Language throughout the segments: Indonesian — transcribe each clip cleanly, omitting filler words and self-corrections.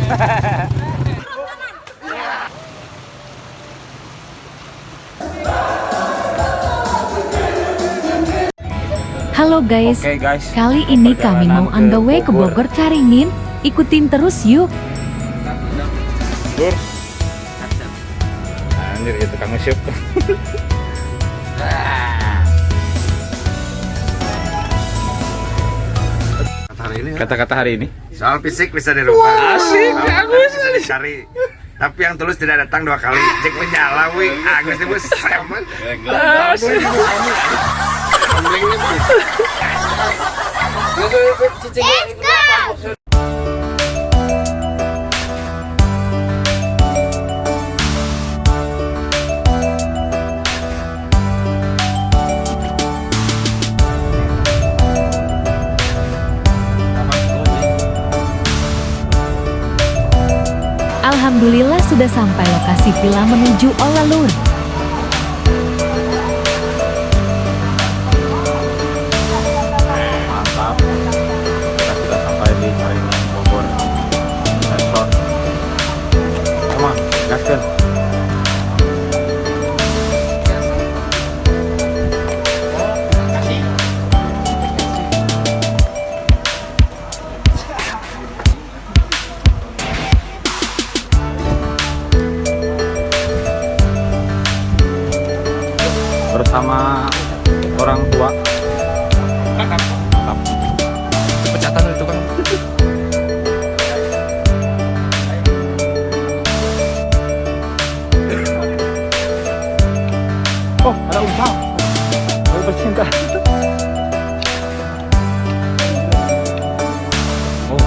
Halo guys, Oke, guys. Kali ini kami mau on the way ke Bogor Caringin. Ikutin terus yuk. Lur. Anjir, itu Kang Usyuk. Kata-kata hari ini. Soal fisik bisa dirubah. Asik, bagus. Bisa dicari. Tapi yang tulus tidak datang 2 kali. Cek menyala, wih. Agus itu semen. Asik. Alhamdulillah sudah sampai lokasi villa menuju Olalur. Mantap. Kita sudah sampai di Caringin Bogor Resort. Come on, gaskan. Bersama orang tua. Mantap. Pecatan itu kan. Oh, ada usaha. Baru bercinta. Oh.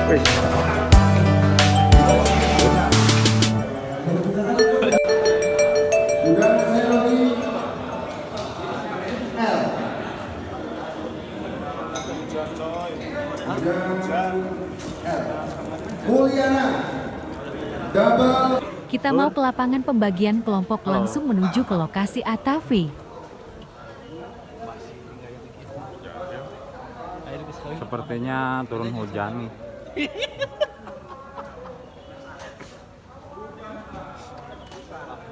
Wih. Kita mau ke lapangan pembagian kelompok langsung menuju ke lokasi ATV. Sepertinya turun hujan nih.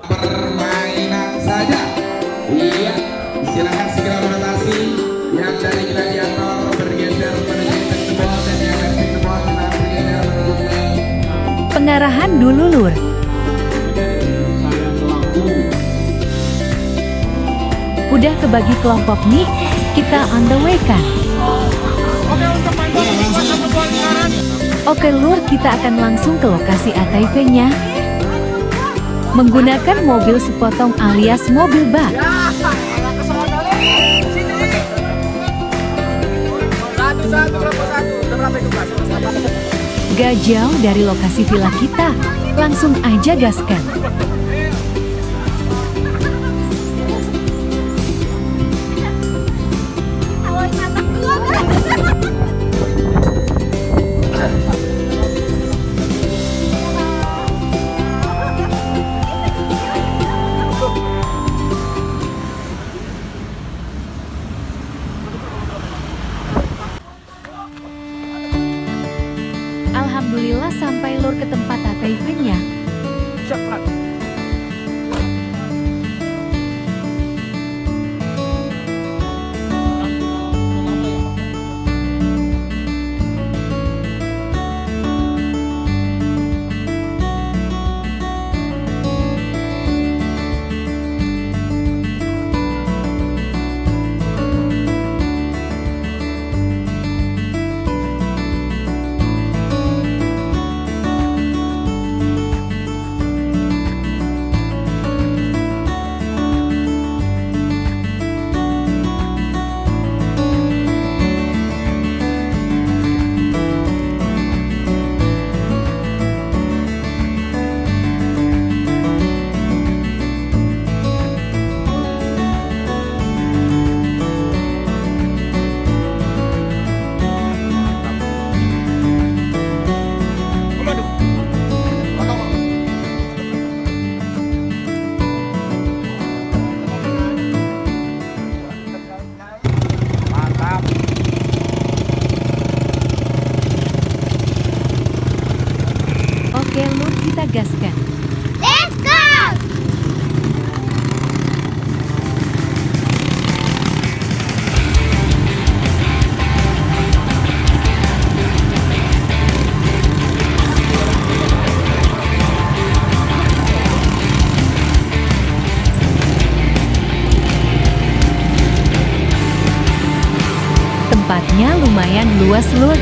Permainan saja. Iya, silakan segera mengatasi yang dari gladiator bergeser menuju tebal dan yang dari tebal bergeser menuju. Pengarahan dulu lur. Udah kebagi kelompok nih, kita on the way kan? Oke lur, kita akan langsung ke lokasi ATV-nya. Menggunakan mobil sepotong alias mobil bak. Gak jauh dari lokasi villa kita, langsung aja gaskan. Alhamdulillah sampai lur ke tempat ATV-nya. gaskan. Let's go! Tempatnya lumayan luas lur.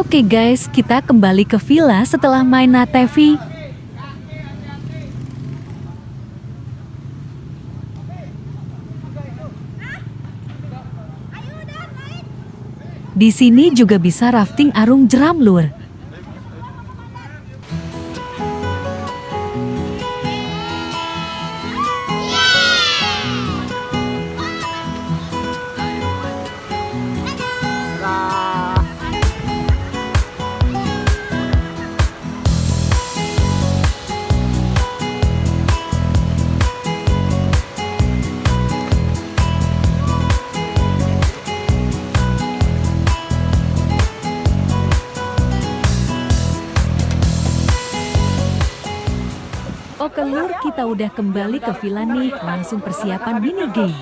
Oke guys, kita kembali ke villa setelah main ATV. Di sini juga bisa rafting arung jeram lur. Oke lur, kita udah kembali ke villa nih, langsung persiapan mini game.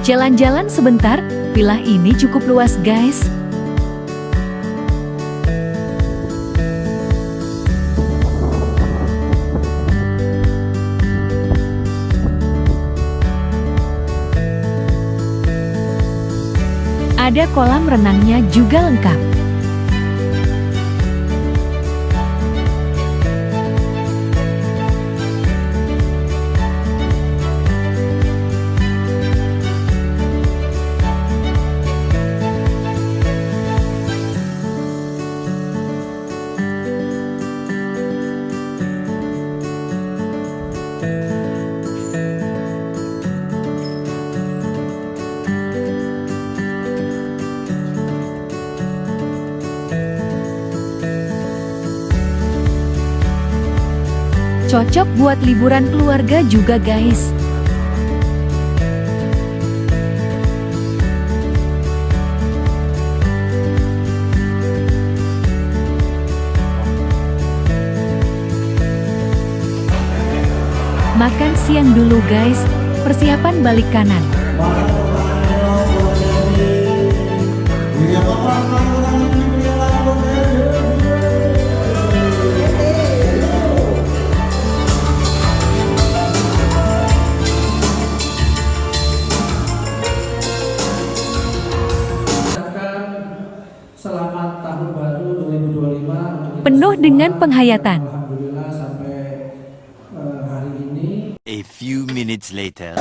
Jalan-jalan sebentar, villa ini cukup luas guys. Ada kolam renangnya juga lengkap. Cocok buat liburan keluarga juga guys. Makan siang dulu guys, persiapan balik kanan. Selamat tahun baru 2025. Penuh dengan penghayatan. Alhamdulillah sampai hari ini. A few minutes later.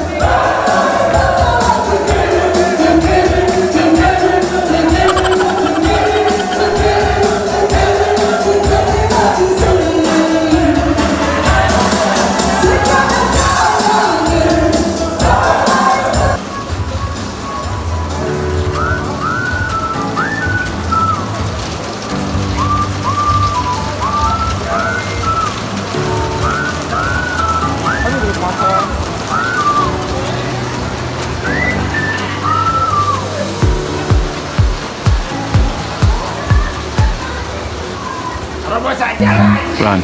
Terobos aja lah. Pelan.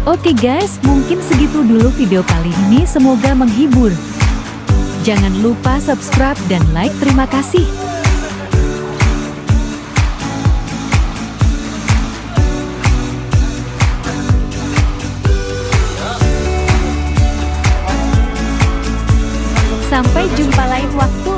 Oke guys, mungkin segitu dulu video kali ini, semoga menghibur. Jangan lupa subscribe dan like, terima kasih. Sampai jumpa lain waktu.